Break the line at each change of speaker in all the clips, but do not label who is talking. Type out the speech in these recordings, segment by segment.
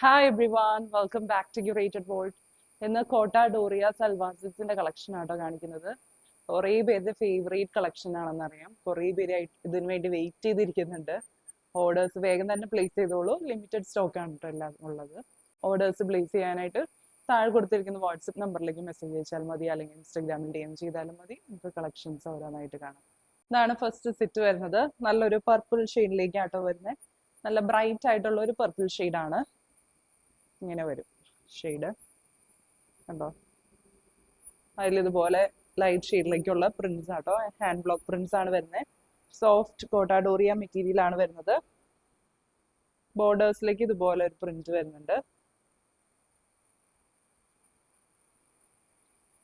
Hi everyone welcome back to curated world. ഇന്ന് Kota Doria സൽവാസിന്റെ collection ആട്ടോ കാണിക്കുന്നത്. കുറേ പേരുടെ ഫേവറേറ്റ് കളക്ഷൻ ആണെന്ന് അറിയാം. കുറേ പേര് ഇതിനു വേണ്ടി വെയിറ്റ് ചെയ്തിരിക്കുന്നുണ്ട്. ഓർഡേഴ്സ് വേഗം തന്നെ പ്ലേസ് ചെയ്തോളൂ. ലിമിറ്റഡ് സ്റ്റോക്ക് ആണ് കേട്ടോ എല്ലാം ഉള്ളത്. ഓർഡേഴ്സ് പ്ലേസ് ചെയ്യാനായിട്ട് താഴെ കൊടുത്തിരിക്കുന്ന വാട്സപ്പ് നമ്പറിലേക്ക് മെസ്സേജ് അയച്ചാൽ മതി, അല്ലെങ്കിൽ ഇൻസ്റ്റാഗ്രാമിൽ DM ചെയ്താലും മതി. നമുക്ക് കളക്ഷൻസ് ഓരോന്നായിട്ട് കാണാം. ഇതാണ് ഫസ്റ്റ് സെറ്റ് വരുന്നത്. നല്ലൊരു പർപ്പിൾ ഷെയ്ഡിലേക്ക് ആട്ടോ വരുന്നത്. നല്ല ബ്രൈറ്റ് ആയിട്ടുള്ള ഒരു പർപ്പിൾ ഷെയ്ഡാണ്. ഇങ്ങനെ വരും ഷെയ്ഡ് കണ്ടോ. അതിലിതുപോലെ ലൈറ്റ് ഷെയ്ഡിലേക്കുള്ള പ്രിന്റ്സ് ആട്ടോ. ഹാൻഡ് ബ്ലോക്ക് പ്രിന്റ്സ് ആണ് വരുന്നത്. സോഫ്റ്റ് കോട്ടാഡോറിയ മെറ്റീരിയൽ ആണ് വരുന്നത്. ബോർഡേഴ്സിലേക്ക് ഇതുപോലെ ഒരു പ്രിന്റ് വരുന്നുണ്ട്.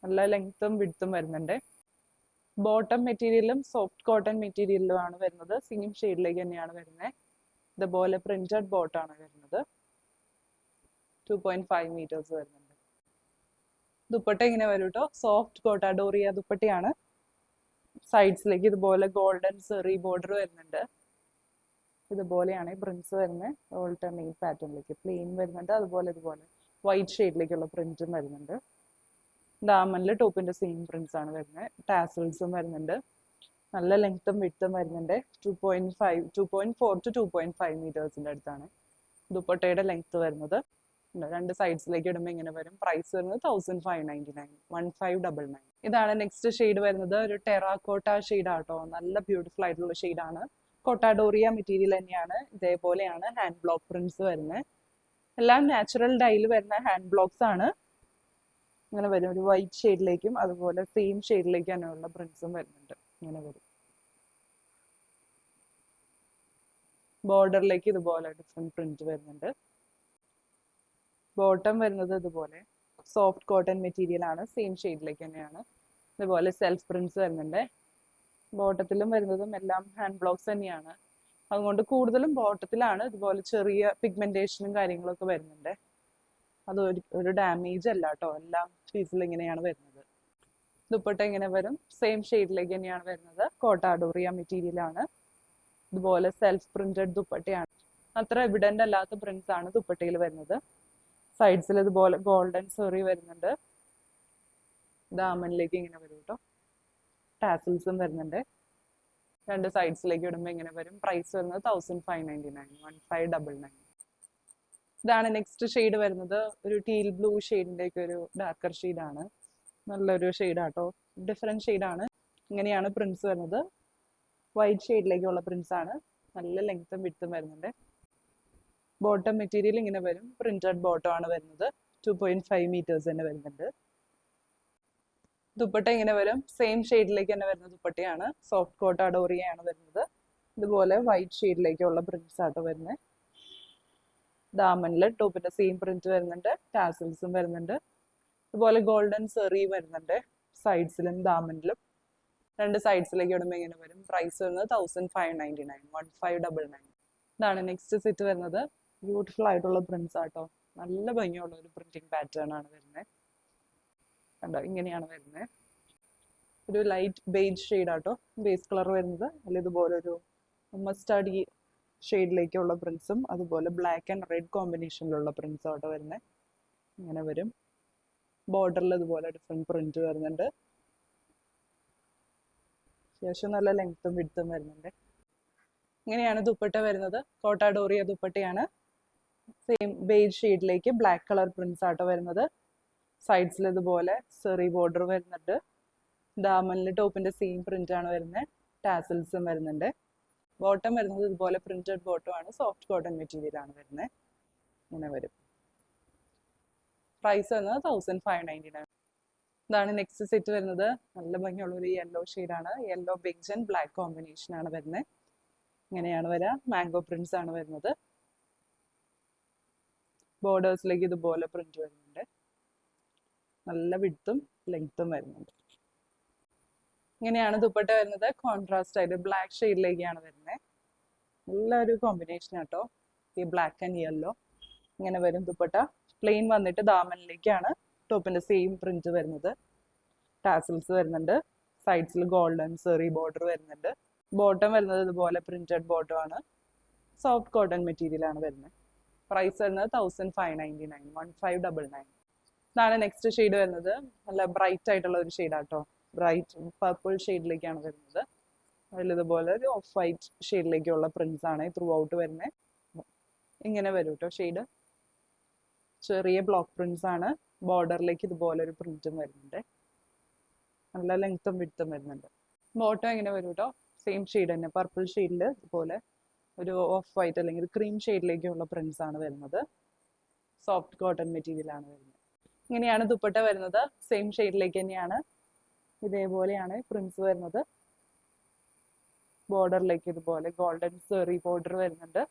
നല്ല ലെങ്ത്തും വിഡ്ത്തും വരുന്നുണ്ട്. ബോട്ടം മെറ്റീരിയലും സോഫ്റ്റ് കോട്ടൺ മെറ്റീരിയലും ആണ് വരുന്നത്. സെയിം ഷെയ്ഡിലേക്ക് തന്നെയാണ് വരുന്നത്. ഇതുപോലെ പ്രിന്റഡ് ബോട്ടാണ് വരുന്നത്. 2.5 മീറ്റേഴ്സ് വരുന്നുണ്ട്. ദുപ്പട്ട ഇങ്ങനെ വരും കേട്ടോ. സോഫ്റ്റ് കോട്ടാഡോറിയ ദുപ്പട്ടയാണ്. സൈഡ്സിലേക്ക് ഇതുപോലെ ഗോൾഡൻ സെറി ബോർഡർ വരുന്നുണ്ട്. ഇതുപോലെയാണ് പ്രിന്റ്സ് വരുന്നത്. ഓൾട്ടർനേറ്റ് പാറ്റേണിലേക്ക് പ്ലെയിൻ വരുന്നുണ്ട്. അതുപോലെ ഇതുപോലെ വൈറ്റ് ഷെയ്ഡിലേക്കുള്ള പ്രിന്റും വരുന്നുണ്ട്. ദാമനിൽ ടോപ്പിന്റെ സെയിം പ്രിന്റ്സ് ആണ് വരുന്നത്. ടാസൽസും വരുന്നുണ്ട്. നല്ല ലെങ്ത്തും വിഡ്ത്തും വരുന്നുണ്ട്. 2.4 to 2.5 മീറ്റേഴ്സിന്റെ അടുത്താണ് ദുപ്പട്ടയുടെ ലെങ്ത് വരുന്നത്. രണ്ട് സൈഡ്സിലേക്ക് ഇടുമ്പോൾ ഇങ്ങനെ വരും. പ്രൈസ് വരുന്നത് 1599, 1599. ഇതാണ് നെക്സ്റ്റ് ഷെയ്ഡ് വരുന്നത്. ഒരു ടെറാക്കോട്ട ഷെയ്ഡ് ആട്ടോ. നല്ല ബ്യൂട്ടിഫുൾ ആയിട്ടുള്ള ഷെയ്ഡാണ്. കോട്ടാഡോറിയ മെറ്റീരിയൽ തന്നെയാണ്. ഇതേപോലെയാണ് ഹാൻഡ് ബ്ലോക്ക് പ്രിന്റ്സ് വരുന്നത്. എല്ലാം നാച്ചുറൽ ഡൈയിൽ വരുന്ന ഹാൻഡ് ബ്ലോക്സ് ആണ്. ഇങ്ങനെ വരും. ഒരു വൈറ്റ് ഷെയ്ഡിലേക്കും അതുപോലെ സെയിം ഷെയ്ഡിലേക്കും തന്നെയുള്ള പ്രിന്റ്സും വരുന്നുണ്ട്. ഇങ്ങനെ വരും. ബോർഡറിലേക്ക് ഇതുപോലെ ഡിഫറെന്റ് പ്രിന്റ് വരുന്നുണ്ട്. ബോട്ടം വരുന്നത് ഇതുപോലെ സോഫ്റ്റ് കോട്ടൺ മെറ്റീരിയൽ ആണ്. സെയിം ഷെയ്ഡിലേക്ക് തന്നെയാണ്. ഇതുപോലെ സെൽഫ് പ്രിന്റ്സ് വരുന്നുണ്ട്. ബോട്ടത്തിലും വരുന്നതും എല്ലാം ഹാൻഡ് ബ്ലോക്സ് തന്നെയാണ്. അതുകൊണ്ട് കൂടുതലും ബോട്ടത്തിലാണ് ഇതുപോലെ ചെറിയ പിഗ്മെന്റേഷനും കാര്യങ്ങളൊക്കെ വരുന്നുണ്ട്. അത് ഒരു ഡാമേജ് അല്ല കേട്ടോ. എല്ലാം പീസിൽ ഇങ്ങനെയാണ് വരുന്നത്. ദുപ്പട്ട ഇങ്ങനെ വരും. സെയിം ഷെയ്ഡിലേക്ക് തന്നെയാണ് വരുന്നത്. കോട്ടാഡോറിയ മെറ്റീരിയൽ ആണ്. ഇതുപോലെ സെൽഫ് പ്രിന്റഡ് ദുപ്പട്ടയാണ്. അത്ര എവിഡന്റ് അല്ലാത്ത പ്രിന്റ്സ് ആണ് ദുപ്പട്ടയിൽ വരുന്നത്. സൈഡ്സിൽ ഇതുപോലെ ഗോൾഡൻ സെറി വരുന്നുണ്ട്. ദാമനിലേക്ക് ഇങ്ങനെ വരും കേട്ടോ. ടാസിൽസും വരുന്നുണ്ട്. രണ്ട് സൈഡ്സിലേക്ക് ഇടുമ്പോൾ ഇങ്ങനെ വരും. പ്രൈസ് വരുന്നത് 1599, 1599. ഇതാണ് നെക്സ്റ്റ് ഷെയ്ഡ് വരുന്നത്. ഒരു ടീൽ ബ്ലൂ ഷെയ്ഡിന്റെ ഒക്കെ ഒരു ഡാർക്കർ ഷെയ്ഡാണ്. നല്ലൊരു ഷെയ്ഡാട്ടോ. ഡിഫറെന്റ് ഷെയ്ഡാണ്. ഇങ്ങനെയാണ് പ്രിന്റ്സ് വരുന്നത്. വൈറ്റ് ഷെയ്ഡിലേക്കുള്ള പ്രിന്റ്സ് ആണ്. നല്ല ലെങ്ത്തും വിഡ്ത്തും വരുന്നുണ്ട്. ബോട്ടം മെറ്റീരിയൽ ഇങ്ങനെ വരും. പ്രിന്റഡ് ബോട്ടം ആണ് വരുന്നത്. 2.5 മീറ്റേഴ്സ് തന്നെ വരുന്നുണ്ട്. ദുപ്പട്ട ഇങ്ങനെ വരും. സെയിം ഷെയ്ഡിലേക്ക് തന്നെ വരുന്ന ദുപ്പട്ടയാണ്. സോഫ്റ്റ് കോട്ടാഡോറിയ ആണ് വരുന്നത്. ഇതുപോലെ വൈറ്റ് ഷെയ്ഡിലേക്കുള്ള പ്രിന്റ്സ് ആട്ടോ വരുന്നത്. ദാമനിൽ ടോപ്പിന്റെ സെയിം പ്രിന്റ് വരുന്നുണ്ട്. ടാസൽസും വരുന്നുണ്ട്. ഇതുപോലെ ഗോൾഡൻ സെറി വരുന്നുണ്ട്. സൈഡ്സിലും ദാമനിലും രണ്ട് സൈഡ്സിലേക്ക് ഇടുമ്പോൾ ഇങ്ങനെ വരും. പ്രൈസ് വരുന്നത് 1599, 1599. ഇതാണ് നെക്സ്റ്റ് സെറ്റ് വരുന്നത്. ബ്യൂട്ടിഫുൾ ആയിട്ടുള്ള പ്രിന്റ്സ് ആട്ടോ. നല്ല ഭംഗിയുള്ള ഒരു പ്രിന്റിംഗ് പാറ്റേൺ ആണ് വരുന്നത്. കണ്ടോ, ഇങ്ങനെയാണ് വരുന്നത്. ഒരു ലൈറ്റ് ബേജ് ഷെയ്ഡ് ആട്ടോ ബേസ് കളർ വരുന്നത്. അല്ല ഇതുപോലെ ഒരു മസ്റ്റാർഡ് ഷെയ്ഡിലേക്കുള്ള പ്രിന്റ്സും അതുപോലെ ബ്ലാക്ക് ആൻഡ് റെഡ് കോമ്പിനേഷനിലുള്ള പ്രിന്റ്സും ആട്ടോ വരുന്നത്. ഇങ്ങനെ വരും. ബോർഡറിൽ ഇതുപോലെ ഡിഫറെന്റ് പ്രിന്റ് വരുന്നുണ്ട്. അത്യാവശ്യം നല്ല ലെങ്ത്തും വിഡ്ത്തും വരുന്നുണ്ട്. ഇങ്ങനെയാണ് ദുപ്പട്ട വരുന്നത്. കോട്ടാഡോറിയ ദുപ്പട്ടയാണ്. Same beige ഷെയ്ഡിലേക്ക് black colour prints ആട്ടോ വരുന്നത്. സൈഡ്സിൽ ഇതുപോലെ സെറി ബോർഡർ വരുന്നുണ്ട്. ദാമനിൽ ടോപ്പിന്റെ സെയിം പ്രിന്റ് ആണ് വരുന്നത്. ടാസൽസും വരുന്നുണ്ട്. ബോട്ടം വരുന്നത് ഇതുപോലെ പ്രിന്റഡ് ബോട്ടം ആണ്. സോഫ്റ്റ് കോട്ടൺ മെറ്റീരിയൽ ആണ് വരുന്നത്. ഇങ്ങനെ വരും. പ്രൈസ് വരുന്നത് 1599. ഇതാണ് നെക്സ്റ്റ് സെറ്റ് വരുന്നത്. നല്ല ഭംഗിയുള്ള ഒരു യെല്ലോ ഷെയ്ഡാണ്. Yellow beige and black combination ആണ് വരുന്നത്. ഇങ്ങനെയാണ് വരിക. മാംഗോ പ്രിന്റ്സ് ആണ് വരുന്നത്. ബോർഡേഴ്സിലേക്ക് ഇതുപോലെ പ്രിന്റ് വരുന്നുണ്ട്. നല്ല വിഡ്ത്തും ലെങ്ത്തും വരുന്നുണ്ട്. ഇങ്ങനെയാണ് ദുപ്പട്ട വരുന്നത്. കോൺട്രാസ്റ്റ് ആയിട്ട് ബ്ലാക്ക് ഷെയ്ഡിലേക്കാണ് വരുന്നത്. നല്ലൊരു കോമ്പിനേഷൻ ആട്ടോ ഈ ബ്ലാക്ക് ആൻഡ് യെല്ലോ. ഇങ്ങനെ വരും ദുപ്പട്ട. പ്ലെയിൻ വന്നിട്ട് ദാമനിലേക്കാണ് ടോപ്പിന്റെ സെയിം പ്രിന്റ് വരുന്നത്. ടാസൽസ് വരുന്നുണ്ട്. സൈഡ്സിൽ ഗോൾഡൻ സെറി ബോർഡർ വരുന്നുണ്ട്. ബോട്ടം വരുന്നത് ഇതുപോലെ പ്രിന്റഡ് ബോട്ടം ആണ്. സോഫ്റ്റ് കോട്ടൺ മെറ്റീരിയൽ ആണ് വരുന്നത്. പ്രൈസ് വരുന്നത് 1599, 1599. ഇതാണ് നെക്സ്റ്റ് ഷെയ്ഡ് വരുന്നത്. നല്ല ബ്രൈറ്റ് ആയിട്ടുള്ള ഒരു ഷെയ്ഡാട്ടോ. ബ്രൈറ്റ് പർപ്പിൾ ഷെയ്ഡിലേക്കാണ് വരുന്നത്. അതിൽ ഇതുപോലെ ഒരു ഓഫ് വൈറ്റ് ഷെയ്ഡിലേക്കുള്ള പ്രിന്റ്സ് ആണ് ത്രൂ ഔട്ട് വരുന്നത്. ഇങ്ങനെ വരും കേട്ടോ ഷെയ്ഡ്. ചെറിയ ബ്ലോക്ക് പ്രിന്റ്സ് ആണ്. ബോർഡറിലേക്ക് ഇതുപോലെ ഒരു പ്രിന്റും വരുന്നുണ്ട്. നല്ല ലെങ്ത്തും വിഡ്ത്തും വരുന്നുണ്ട്. ബോട്ടം എങ്ങനെ വരും കേട്ടോ, സെയിം ഷെയ്ഡ് തന്നെ, പർപ്പിൾ ഷെയ്ഡിൽ ഇതുപോലെ ഒരു ഓഫ് വൈറ്റ് അല്ലെങ്കിൽ ക്രീം ഷെയ്ഡിലേക്കുള്ള പ്രിന്റ്സ് ആണ് വരുന്നത്. സോഫ്റ്റ് കോട്ടൺ മെറ്റീരിയൽ ആണ് വരുന്നത്. ഇങ്ങനെയാണ് ദുപ്പട്ട വരുന്നത്. സെയിം ഷെയ്ഡിലേക്ക് തന്നെയാണ്, ഇതേപോലെയാണ് പ്രിന്റ്സ് വരുന്നത്. ബോർഡറിലേക്ക് ഇതുപോലെ ഗോൾഡൻ സെറി ബോർഡർ വരുന്നുണ്ട്.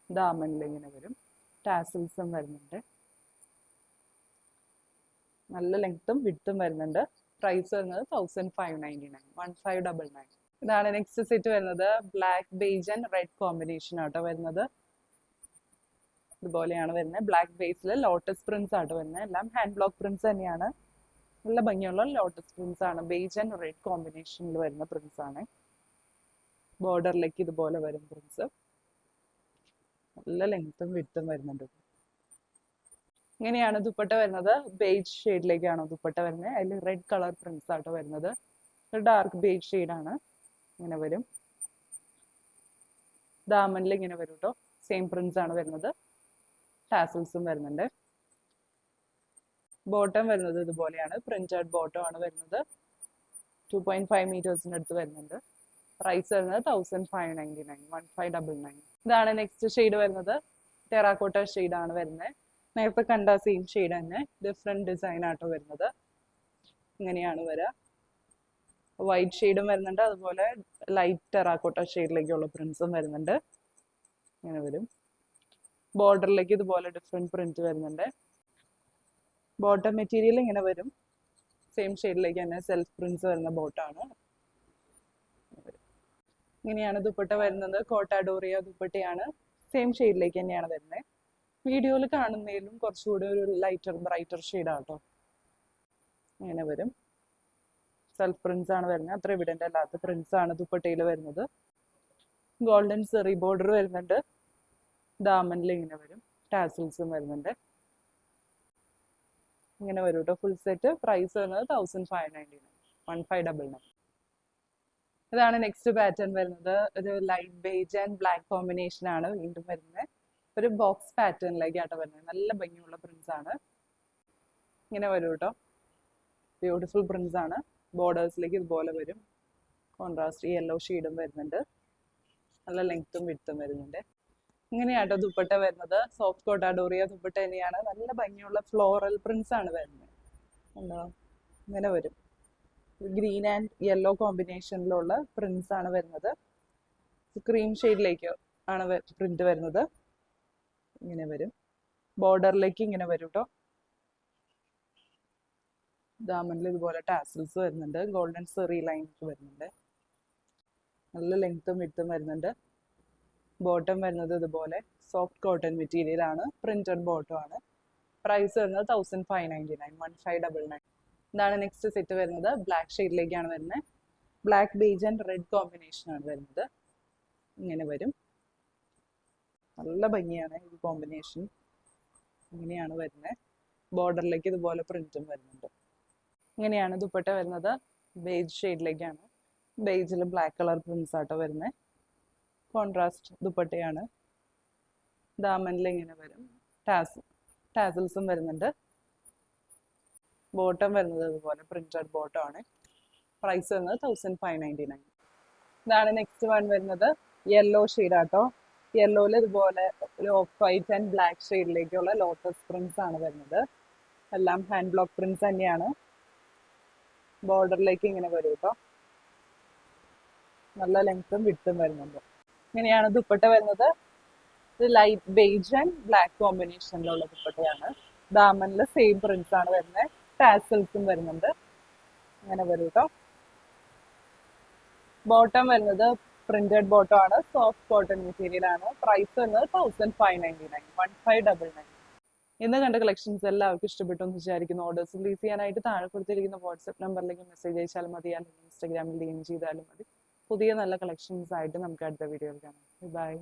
ദാമനിൽ ഇങ്ങനെ വരും. ടാസിൽസും വരുന്നുണ്ട്. നല്ല ലെങ്ത്തും വിഡ്ത്തും വരുന്നുണ്ട്. പ്രൈസ് വരുന്നത് 1599, 1599. ഇതാണ് നെക്സ്റ്റ് സെറ്റ് വരുന്നത്. Black beige and red combination ആട്ടോ വരുന്നത്. ഇതുപോലെയാണ് വരുന്നത്. ബ്ലാക്ക് ബേസിൽ ലോട്ടസ് പ്രിന്റ്സ് ആട്ടോ വരുന്നത്. എല്ലാം ഹാൻഡ് ബ്ലോക്ക് പ്രിന്റ്സ് തന്നെയാണ്. നല്ല ഭംഗിയുള്ള ലോട്ടസ് പ്രിന്റ്സ് ആണ്. ബേജ് ആൻഡ് റെഡ് കോമ്പിനേഷനിൽ വരുന്ന പ്രിന്റ്സ് ആണ്. ബോർഡറിലേക്ക് ഇതുപോലെ വരും പ്രിന്റ്സ്. നല്ല ലെങ്ത്തും വിഡ്ത്തും വരുന്നുണ്ട്. ഇങ്ങനെയാണ് ദുപ്പട്ട വരുന്നത്. ബേജ് ഷെയ്ഡിലേക്കാണ് ദുപ്പട്ട വരുന്നത്. അതിൽ റെഡ് കളർ പ്രിന്റ്സ് ആട്ടോ വരുന്നത്. ഡാർക്ക് ബേജ് ഷെയ്ഡാണ്. ഇങ്ങനെ വരും. ദാമനിൽ ഇങ്ങനെ വരും കേട്ടോ. സെയിം പ്രിന്റ്സ് ആണ് വരുന്നത്. ടാസിൽസും വരുന്നുണ്ട്. ബോട്ടം വരുന്നത് ഇതുപോലെയാണ്. പ്രിന്റഡ് ബോട്ടം ആണ് വരുന്നത്. 2.5 മീറ്റേഴ്സിന്റെ അടുത്ത് വരുന്നുണ്ട്. പ്രൈസ് വരുന്നത് 1599, 1599. ഇതാണ് നെക്സ്റ്റ് ഷെയ്ഡ് വരുന്നത്. ടെറാക്കോട്ട ഷെയ്ഡ് ആണ് വരുന്നത്. നേരത്തെ കണ്ട സെയിം ഷെയ്ഡ് തന്നെ, ഡിഫറെന്റ് ഡിസൈൻ ആട്ടോ വരുന്നത്. ഇങ്ങനെയാണ് വരിക. വൈറ്റ് ഷെയ്ഡും വരുന്നുണ്ട്. അതുപോലെ ലൈറ്റ് ടെറാക്കോട്ട ഷെയ്ഡിലേക്കുള്ള പ്രിന്റ്സും വരുന്നുണ്ട്. ഇങ്ങനെ വരും. ബോർഡറിലേക്ക് ഇതുപോലെ ഡിഫറെന്റ് പ്രിന്റ് വരുന്നുണ്ട്. ബോട്ടം മെറ്റീരിയൽ ഇങ്ങനെ വരും. സെയിം ഷെയ്ഡിലേക്ക് തന്നെ സെൽഫ് പ്രിന്റ്സ് വരുന്ന ബോട്ടാണ്. ഇങ്ങനെയാണ് ദുപ്പട്ട വരുന്നത്. കോട്ടാഡോറിയ ദുപ്പട്ടയാണ്. സെയിം ഷെയ്ഡിലേക്ക് തന്നെയാണ് വരുന്നത്. വീഡിയോയിൽ കാണുന്നതിലും കുറച്ചുകൂടി ഒരു ലൈറ്റർ ബ്രൈറ്റർ ഷെയ്ഡാട്ടോ. ഇങ്ങനെ വരും. സെൽഫ് പ്രിന്റ്സ് ആണ് വരുന്നത്. അത്ര എവിഡന്റ് അല്ലാത്ത പ്രിന്റ്സ് ആണ് ദുപ്പട്ടയിൽ വരുന്നത്. ഗോൾഡൻ സെറി ബോർഡർ വരുന്നുണ്ട്. ദാമനിൽ ഇങ്ങനെ വരും. ടാസിൽസും വരുന്നുണ്ട്. ഇങ്ങനെ വരും കേട്ടോ ഫുൾ സെറ്റ്. പ്രൈസ് വരുന്നത് 1599, 1599. ഇതാണ് നെക്സ്റ്റ് പാറ്റേൺ വരുന്നത്. ഒരു light beige and black combination ആണ് വീണ്ടും വരുന്നത്. ഒരു ബോക്സ് പാറ്റേണിലേക്കാട്ടോ വരുന്നത്. നല്ല ഭംഗിയുള്ള പ്രിന്റ്സ് ആണ്. ഇങ്ങനെ വരും കേട്ടോ. ബ്യൂട്ടിഫുൾ പ്രിന്റ്സ് ആണ്. ബോർഡേഴ്സിലേക്ക് ഇതുപോലെ വരും. കോൺട്രാസ്റ്റ് യെല്ലോ ഷെയ്ഡും വരുന്നുണ്ട്. നല്ല ലെങ്ത്തും വിഡ്ത്തും വരുന്നുണ്ട്. ഇങ്ങനെയാട്ടോ ദുപ്പട്ട വരുന്നത്. സോഫ്റ്റ് കോട്ടാഡോറിയ ദുപ്പട്ട തന്നെയാണ്. നല്ല ഭംഗിയുള്ള ഫ്ലോറൽ പ്രിന്റ്സ് ആണ് വരുന്നത്. ഉണ്ടോ, ഇങ്ങനെ വരും. ഗ്രീൻ ആൻഡ് യെല്ലോ കോമ്പിനേഷനിലുള്ള പ്രിന്റ്സ് ആണ് വരുന്നത്. ക്രീം ഷെയ്ഡിലേക്ക് ആണ് പ്രിന്റ് വരുന്നത്. ഇങ്ങനെ വരും. ബോർഡറിലേക്ക് ഇങ്ങനെ വരും കേട്ടോ. ദാമനിൽ ഇതുപോലെ ടാസിൽസ് വരുന്നുണ്ട്. ഗോൾഡൻ സെറി ലൈൻസ് വരുന്നുണ്ട്. നല്ല ലെങ്ത്തും വിഡ്ത്തും വരുന്നുണ്ട്. ബോട്ടം വരുന്നത് ഇതുപോലെ സോഫ്റ്റ് കോട്ടൺ മെറ്റീരിയൽ ആണ്. പ്രിന്റഡ് ബോട്ടം ആണ്. പ്രൈസ് വരുന്നത് 1599, 1599. ഇതാണ് നെക്സ്റ്റ് സെറ്റ് വരുന്നത്. ബ്ലാക്ക് ഷെയ്ഡിലേക്കാണ് വരുന്നത്. Black beige and red combination ആണ് വരുന്നത്. ഇങ്ങനെ വരും. നല്ല ഭംഗിയാണ് ഈ കോമ്പിനേഷൻ. ഇങ്ങനെയാണ് വരുന്നത്. ബോർഡറിലേക്ക് ഇതുപോലെ പ്രിന്റും വരുന്നുണ്ട്. ഇങ്ങനെയാണ് ദുപ്പട്ട വരുന്നത്. ബേജ് ഷെയ്ഡിലേക്കാണ്. ബേജിൽ ബ്ലാക്ക് കളർ പ്രിന്റ്സ് ആട്ടോ വരുന്നത്. കോൺട്രാസ്റ്റ് ദുപ്പട്ടയാണ്. ദാമനിൽ ഇങ്ങനെ വരും. ടാസിൽസും വരുന്നുണ്ട്. ബോട്ടം വരുന്നത് ഇതുപോലെ പ്രിന്റഡ് ബോട്ടം ആണ്. പ്രൈസ് വരുന്നത് 1599. ഇതാണ് നെക്സ്റ്റ് വൺ വരുന്നത്. യെല്ലോ ഷെയ്ഡ് ആട്ടോ. യെല്ലോയിൽ ഇതുപോലെ ഒരു ഓഫ് വൈറ്റ് ആൻഡ് ബ്ലാക്ക് ഷെയ്ഡിലേക്കുള്ള ലോട്ടസ് പ്രിന്റ്സ് ആണ് വരുന്നത്. എല്ലാം ഹാൻഡ് ബ്ലോക്ക് പ്രിന്റ്സ് തന്നെയാണ്. ബോർഡറിലേക്ക് ഇങ്ങനെ വരും കേട്ടോ. നല്ല ലെങ്ത്തും വിഡ്ത്തും വരുന്നുണ്ട്. ഇങ്ങനെയാണ് ദുപ്പട്ട വരുന്നത്. ഇത് ലൈറ്റ് ബേജ് ആൻഡ് ബ്ലാക്ക് കോമ്പിനേഷനിലുള്ള ദുപ്പട്ടയാണ്. ദാമനിൽ സെയിം പ്രിന്റ്സ് ആണ് വരുന്നത്. ടാസൽസും വരുന്നുണ്ട്. അങ്ങനെ വരും കേട്ടോ. ബോട്ടം വരുന്നത് പ്രിന്റഡ് ബോട്ടം ആണ്. സോഫ്റ്റ് കോട്ടൺ മെറ്റീരിയൽ ആണ്. പ്രൈസ് വരുന്നത് 1599, 1599. ഇന്ന് കണ്ട കളക്ഷൻസ് എല്ലാവർക്കും ഇഷ്ടപ്പെട്ടു എന്ന് വിചാരിക്കുന്നു. ഓർഡേഴ്സ് പ്ലേസ് ചെയ്യാനായിട്ട് താഴെ കൊടുത്തിരിക്കുന്ന വാട്സ്ആപ്പ് നമ്പറിലേക്ക് മെസ്സേജ് അയച്ചാൽ മതി, അല്ലെങ്കിൽ ഇൻസ്റ്റാഗ്രാമിൽ DM ചെയ്താലും മതി. പുതിയ നല്ല കളക്ഷൻസ് ആയിട്ട് നമുക്ക് അടുത്ത വീഡിയോയിൽ കാണാം. ബൈ.